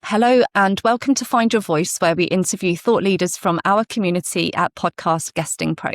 Hello and welcome to Find Your Voice, where we interview thought leaders from our community at Podcast Guesting Pro.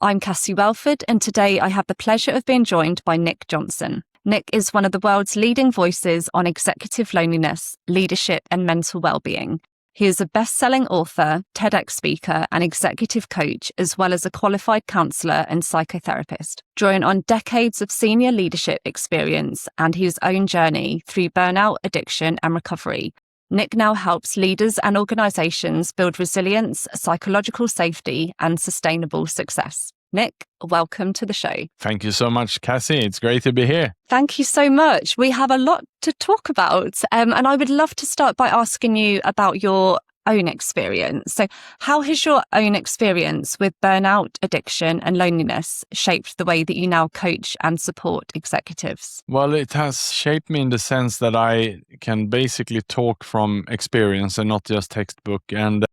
I'm Cassandra Welford, and today I have the pleasure of being joined by Nick Jonsson. Nick is one of the world's leading voices on executive loneliness, leadership and mental wellbeing. He is a best-selling author, TEDx speaker and executive coach, as well as a qualified counsellor and psychotherapist, drawing on decades of senior leadership experience and his own journey through burnout, addiction and recovery. Nick now helps leaders and organisations build resilience, psychological safety and sustainable success. Nick, welcome to the show. Thank you so much, Cassie. It's great to be here. Thank you so much. We have a lot to talk about, and I would love to start by asking you about your own experience. So how has your own experience with burnout, addiction and loneliness shaped the way that you now coach and support executives? Well, it has shaped me in the sense that I can basically talk from experience and not just textbook. And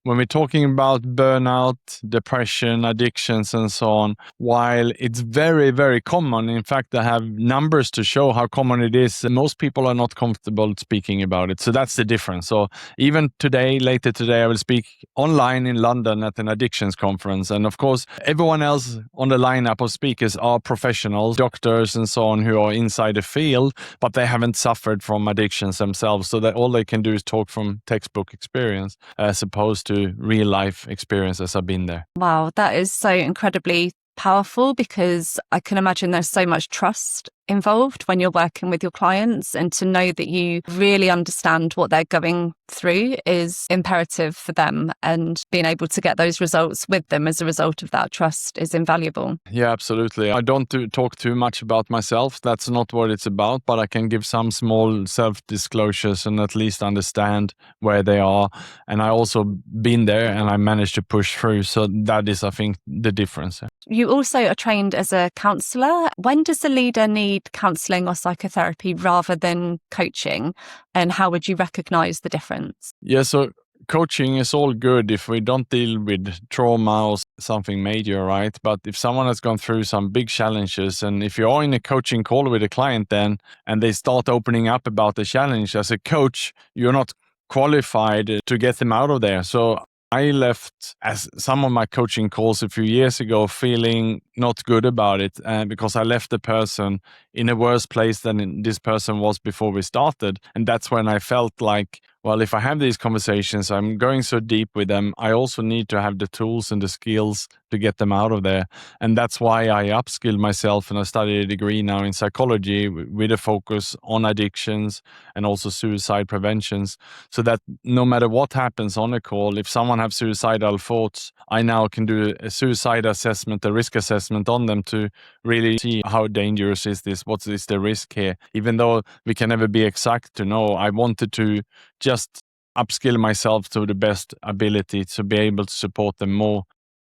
when we're talking about burnout, depression, addictions and so on, while it's very, very common, in fact, I have numbers to show how common it is, most people are not comfortable speaking about it. So that's the difference. So even later today, I will speak online in London at an addictions conference. And of course, everyone else on the lineup of speakers are professionals, doctors and so on, who are inside the field, but they haven't suffered from addictions themselves. So that all they can do is talk from textbook experience as opposed to real life experiences. I've been there. Wow, that is so incredibly powerful, because I can imagine there's so much trust involved when you're working with your clients, and to know that you really understand what they're going through is imperative for them, and being able to get those results with them as a result of that trust is invaluable. Yeah, absolutely. I don't talk too much about myself. That's not what it's about, but I can give some small self-disclosures and at least understand where they are. And I also been there and I managed to push through. So that is, I think, the difference. You also are trained as a counsellor. When does a leader need counselling or psychotherapy rather than coaching? And how would you recognise the difference? Yeah, so coaching is all good if we don't deal with trauma or something major, right? But if someone has gone through some big challenges, and if you're in a coaching call with a client then, and they start opening up about the challenge, as a coach, you're not qualified to get them out of there. So I left as some of my coaching calls a few years ago feeling not good about it, because I left the person in a worse place than this person was before we started. And that's when I felt like, well, if I have these conversations, I'm going so deep with them, I also need to have the tools and the skills to get them out of there. And that's why I upskilled myself and I studied a degree now in psychology with a focus on addictions and also suicide preventions, so that no matter what happens on a call, if someone has suicidal thoughts, I now can do a suicide assessment, a risk assessment on them to really see how dangerous is this, what is the risk here. Even though we can never be exact to know, I wanted to just upskill myself to the best ability to be able to support them more.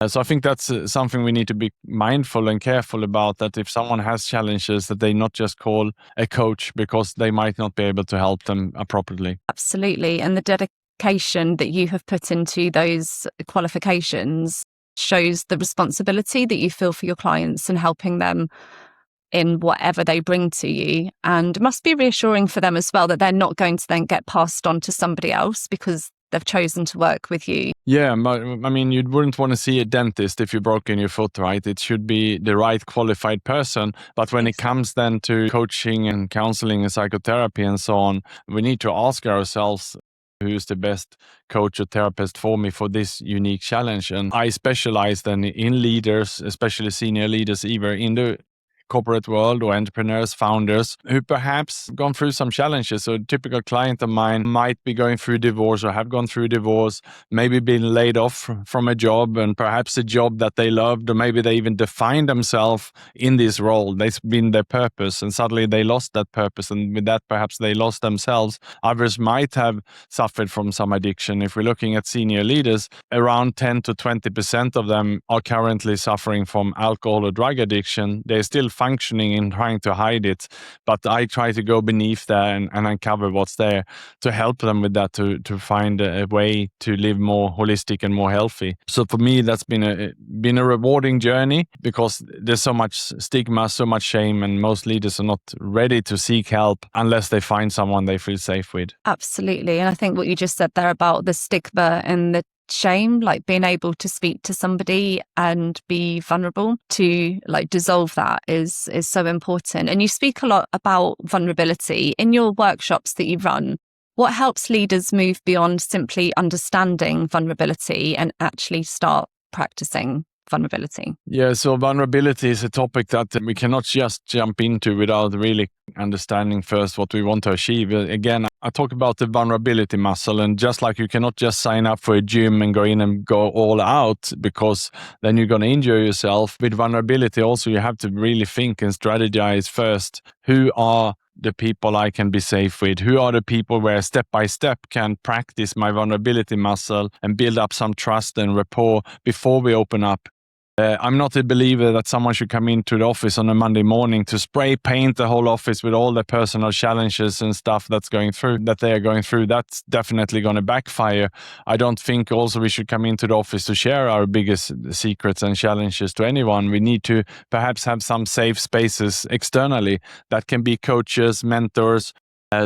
So I think that's something we need to be mindful and careful about, that if someone has challenges, that they not just call a coach, because they might not be able to help them appropriately. Absolutely. And the dedication that you have put into those qualifications shows the responsibility that you feel for your clients and helping them in whatever they bring to you. And it must be reassuring for them as well that they're not going to then get passed on to somebody else because they've chosen to work with you. Yeah, but I mean, you wouldn't want to see a dentist if you've broken your foot, right? It should be the right qualified person. But when it comes then to coaching and counselling and psychotherapy and so on, we need to ask ourselves, who's the best coach or therapist for me for this unique challenge? And I specialize then in leaders, especially senior leaders, either in the corporate world or entrepreneurs, founders who perhaps gone through some challenges. So a typical client of mine might be going through divorce or have gone through divorce, maybe been laid off from a job, and perhaps a job that they loved, or maybe they even defined themselves in this role. That's been their purpose, and suddenly they lost that purpose, and with that perhaps they lost themselves. Others might have suffered from some addiction. If we're looking at senior leaders, around 10 to 20% of them are currently suffering from alcohol or drug addiction. They're still functioning and trying to hide it. But I try to go beneath there and uncover what's there to help them with that, to find a way to live more holistic and more healthy. So for me, that's been a rewarding journey, because there's so much stigma, so much shame, and most leaders are not ready to seek help unless they find someone they feel safe with. Absolutely. And I think what you just said there about the stigma and the shame, like being able to speak to somebody and be vulnerable, to like dissolve that is so important. And you speak a lot about vulnerability in your workshops that you run. What helps leaders move beyond simply understanding vulnerability and actually start practicing vulnerability? Yeah, so vulnerability is a topic that we cannot just jump into without really understanding first what we want to achieve. Again, I talk about the vulnerability muscle, and just like you cannot just sign up for a gym and go in and go all out, because then you're going to injure yourself. With vulnerability also, you have to really think and strategize first. Who are the people I can be safe with? Who are the people where step by step can practice my vulnerability muscle and build up some trust and rapport before we open up? I'm not a believer that someone should come into the office on a Monday morning to spray paint the whole office with all the personal challenges and stuff that they are going through. That's definitely going to backfire. I don't think also we should come into the office to share our biggest secrets and challenges to anyone. We need to perhaps have some safe spaces externally that can be coaches, mentors,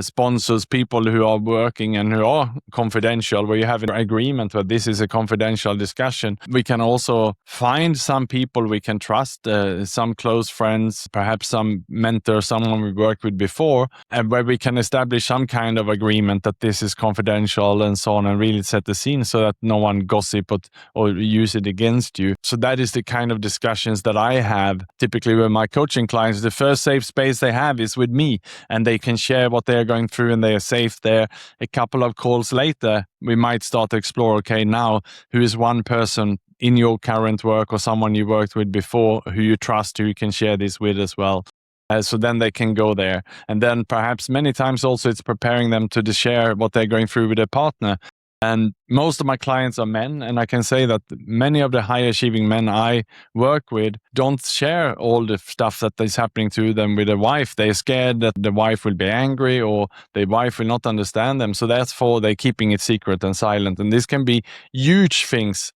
sponsors, people who are working and who are confidential, where you have an agreement that this is a confidential discussion. We can also find some people we can trust, some close friends, perhaps some mentor, someone we worked with before, and where we can establish some kind of agreement that this is confidential and so on, and really set the scene so that no one gossip or use it against you. So that is the kind of discussions that I have typically with my coaching clients. The first safe space they have is with me, and they can share what they are going through and they are safe there. A couple of calls later, we might start to explore, okay, now who is one person in your current work or someone you worked with before who you trust, who you can share this with as well. So then they can go there. And then perhaps many times also it's preparing them to share what they're going through with their partner. And most of my clients are men, and I can say that many of the high-achieving men I work with don't share all the stuff that is happening to them with their wife. They're scared that the wife will be angry or the wife will not understand them. So therefore, they're keeping it secret and silent. And this can be huge things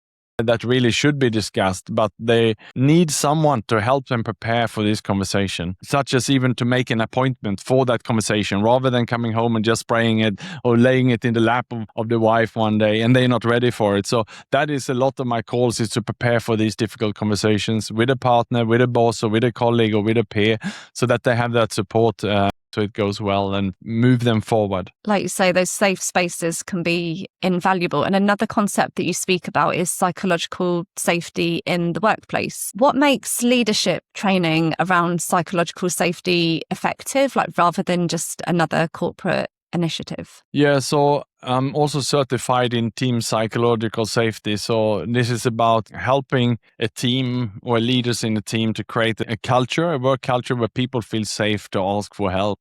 that really should be discussed, but they need someone to help them prepare for this conversation, such as even to make an appointment for that conversation, rather than coming home and just spraying it or laying it in the lap of the wife one day and they're not ready for it. So that is a lot of my calls, is to prepare for these difficult conversations with a partner, with a boss, or with a colleague, or with a peer, so that they have that support so it goes well and move them forward. Like you say, those safe spaces can be invaluable. And another concept that you speak about is psychological safety in the workplace. What makes leadership training around psychological safety effective, like rather than just another corporate initiative? Yeah, so I'm also certified in team psychological safety. So this is about helping a team or leaders in a team to create a culture, a work culture where people feel safe to ask for help.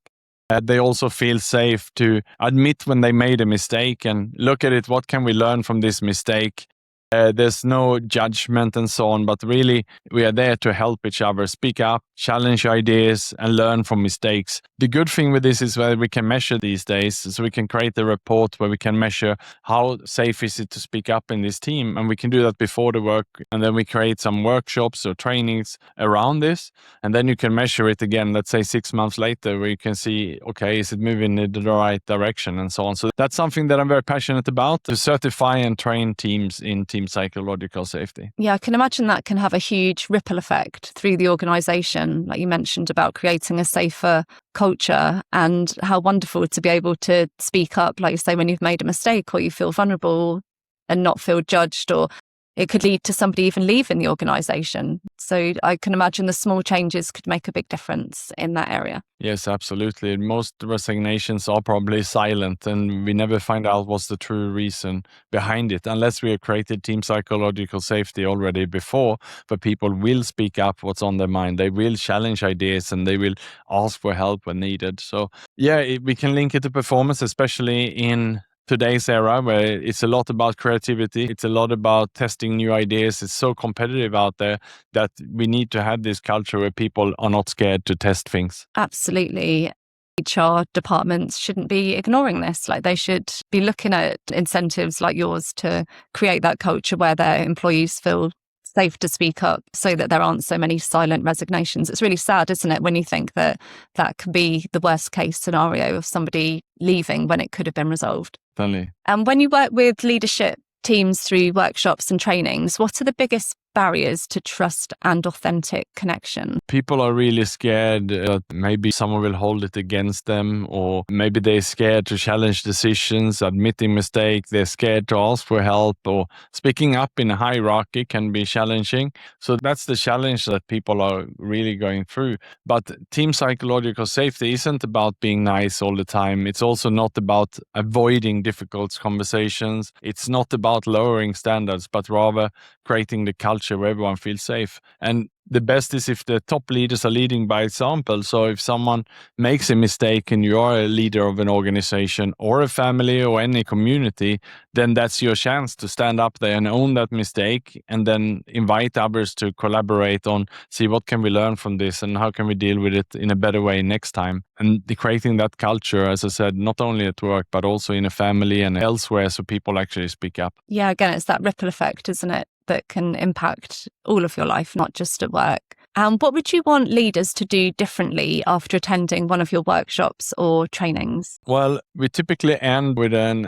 They also feel safe to admit when they made a mistake and look at it. What can we learn from this mistake? There's no judgment and so on, but really we are there to help each other, speak up, challenge ideas, and learn from mistakes. The good thing with this is that we can measure these days, so we can create a report where we can measure how safe is it to speak up in this team, and we can do that before the work, and then we create some workshops or trainings around this, and then you can measure it again, let's say 6 months later, where you can see, okay, is it moving in the right direction and so on. So that's something that I'm very passionate about, to certify and train teams in team psychological safety. Yeah, I can imagine that can have a huge ripple effect through the organisation, like you mentioned about creating a safer culture, and how wonderful to be able to speak up, like you say, when you've made a mistake or you feel vulnerable and not feel judged, or it could lead to somebody even leaving the organisation. So I can imagine the small changes could make a big difference in that area. Yes, absolutely. Most resignations are probably silent, and we never find out what's the true reason behind it, unless we have created team psychological safety already before, but people will speak up what's on their mind. They will challenge ideas and they will ask for help when needed. So yeah, we can link it to performance, especially in today's era where it's a lot about creativity. It's a lot about testing new ideas. It's so competitive out there that we need to have this culture where people are not scared to test things. Absolutely. HR departments shouldn't be ignoring this. Like, they should be looking at incentives like yours to create that culture where their employees feel safe to speak up so that there aren't so many silent resignations. It's really sad, isn't it, when you think that that could be the worst case scenario of somebody leaving when it could have been resolved. Totally. And when you work with leadership teams through workshops and trainings, what are the biggest barriers to trust and authentic connection? People are really scared that maybe someone will hold it against them, or maybe they're scared to challenge decisions, admitting mistakes. They're scared to ask for help, or speaking up in a hierarchy can be challenging. So that's the challenge that people are really going through. But team psychological safety isn't about being nice all the time. It's also not about avoiding difficult conversations. It's not about lowering standards, but rather creating the culture where everyone feels safe. And the best is if the top leaders are leading by example. So if someone makes a mistake and you are a leader of an organization or a family or any community, then that's your chance to stand up there and own that mistake, and then invite others to collaborate on, see what can we learn from this and how can we deal with it in a better way next time. And creating that culture, as I said, not only at work, but also in a family and elsewhere, so people actually speak up. Yeah, again, it's that ripple effect, isn't it, that can impact all of your life, not just at work. And what would you want leaders to do differently after attending one of your workshops or trainings? Well, we typically end with an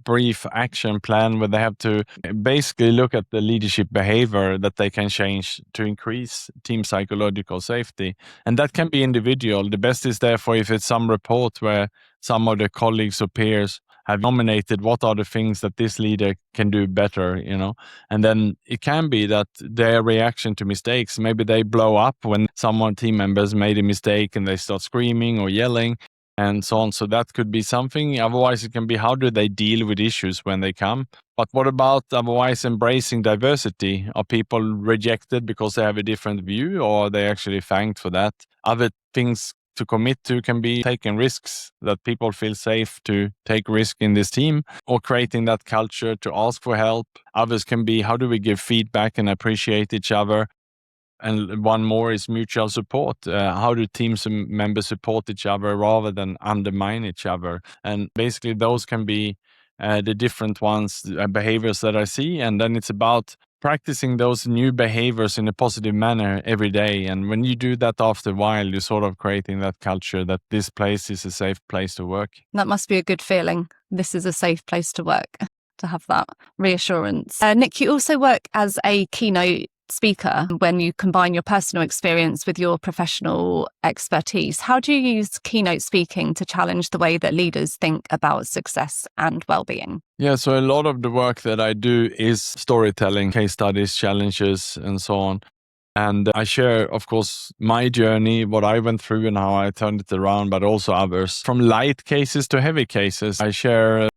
brief action plan where they have to basically look at the leadership behavior that they can change to increase team psychological safety. And that can be individual. The best is therefore if it's some report where some of the colleagues or peers have nominated what are the things that this leader can do better, and then it can be that their reaction to mistakes, maybe they blow up when someone, team members, made a mistake and they start screaming or yelling and so on. So that could be something. Otherwise, it can be how do they deal with issues when they come. But what about otherwise embracing diversity? Are people rejected because they have a different view, or are they actually thanked for that? Other things to commit to can be taking risks, that people feel safe to take risk in this team, or creating that culture to ask for help. Others can be how do we give feedback and appreciate each other? And one more is mutual support. How do teams and members support each other rather than undermine each other? And basically those can be the different ones, behaviors that I see. And then it's about practicing those new behaviors in a positive manner every day. And when you do that after a while, you're sort of creating that culture that this place is a safe place to work. That must be a good feeling. This is a safe place to work, to have that reassurance. Nick, you also work as a keynote speaker when you combine your personal experience with your professional expertise. How do you use keynote speaking to challenge the way that leaders think about success and well-being? Yeah, so a lot of the work that I do is storytelling, case studies, challenges, and so on. And I share, of course, my journey, what I went through and how I turned it around, but also others. From light cases to heavy cases, I share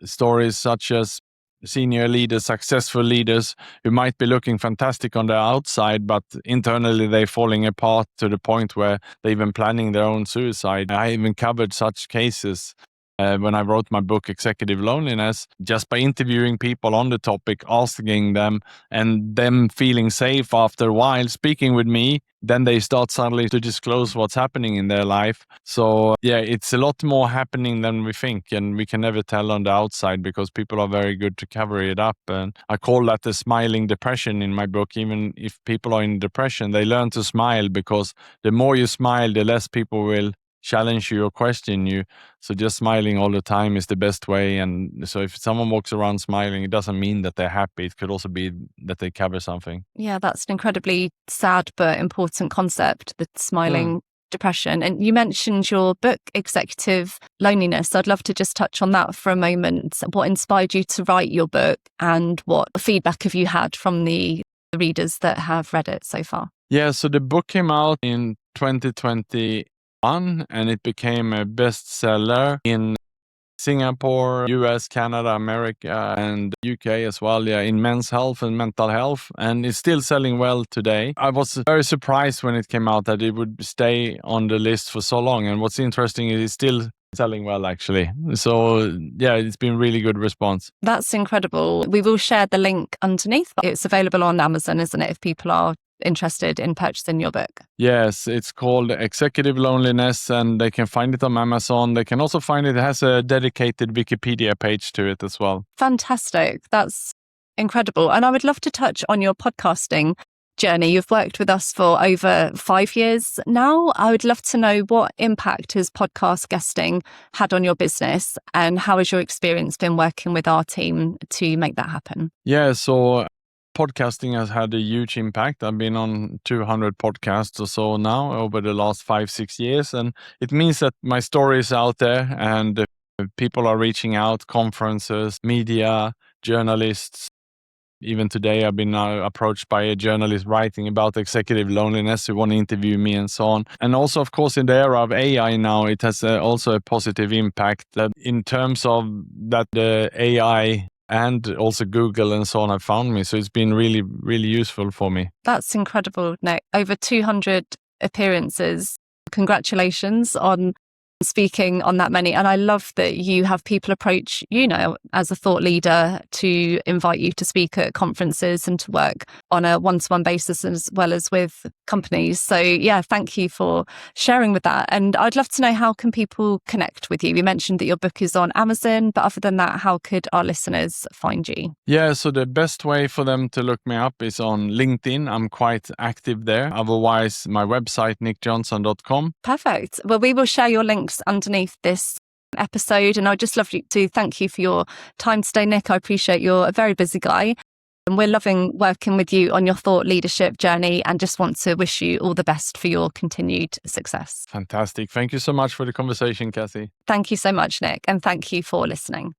stories such as senior leaders, successful leaders who might be looking fantastic on the outside, but internally they're falling apart to the point where they're even planning their own suicide. I even covered such cases when I wrote my book, Executive Loneliness, just by interviewing people on the topic, asking them, and them feeling safe after a while speaking with me, then they start suddenly to disclose what's happening in their life. So yeah, it's a lot more happening than we think, and we can never tell on the outside because people are very good to cover it up. And I call that the smiling depression in my book. Even if people are in depression, they learn to smile, because the more you smile, the less people will challenge you or question you. So just smiling all the time is the best way. And so if someone walks around smiling, it doesn't mean that they're happy. It could also be that they cover something. Yeah, that's an incredibly sad but important concept, the smiling depression. And you mentioned your book, Executive Loneliness. I'd love to just touch on that for a moment. What inspired you to write your book, and what feedback have you had from the readers that have read it so far? Yeah, so the book came out in 2021 and it became a bestseller in Singapore, US, Canada, America, and UK as well, in men's health and mental health. And it's still selling well today. I was very surprised when it came out that it would stay on the list for so long. And what's interesting is it's still selling well, actually. So yeah, it's been really good response. That's incredible. We will share the link underneath. It's available on Amazon, isn't it, if people are interested in purchasing your book? Yes, it's called Executive Loneliness, and they can find it on Amazon. They can also find it has a dedicated Wikipedia page to it as well. Fantastic. That's incredible. And I would love to touch on your podcasting journey. You've worked with us for over 5 years now. I would love to know, what impact has podcast guesting had on your business, and how has your experience been working with our team to make that happen? Yeah, so podcasting has had a huge impact. I've been on 200 podcasts or so now over the last 5-6 years. And it means that my story is out there, and people are reaching out, conferences, media, journalists. Even today, I've been approached by a journalist writing about executive loneliness who want to interview me and so on. And also, of course, in the era of AI now, it has also a positive impact that in terms of that the AI and also Google and so on have found me. So it's been really, really useful for me. That's incredible, Nick. Over 200 appearances. Congratulations on speaking on that many. And I love that you have people approach you now as a thought leader to invite you to speak at conferences and to work on a one-to-one basis, as well as with companies. So yeah, thank you for sharing with that. And I'd love to know, how can people connect with you? You mentioned that your book is on Amazon, but other than that, how could our listeners find you? Yeah, so the best way for them to look me up is on LinkedIn. I'm quite active there. Otherwise, my website, nickjonsson.com. Perfect. Well, we will share your links underneath this episode, and I'd just love to thank you for your time today, Nick. I appreciate you're a very busy guy, and we're loving working with you on your thought leadership journey, and just want to wish you all the best for your continued success. Fantastic. Thank you so much for the conversation, Cassie. Thank you so much, Nick, and thank you for listening.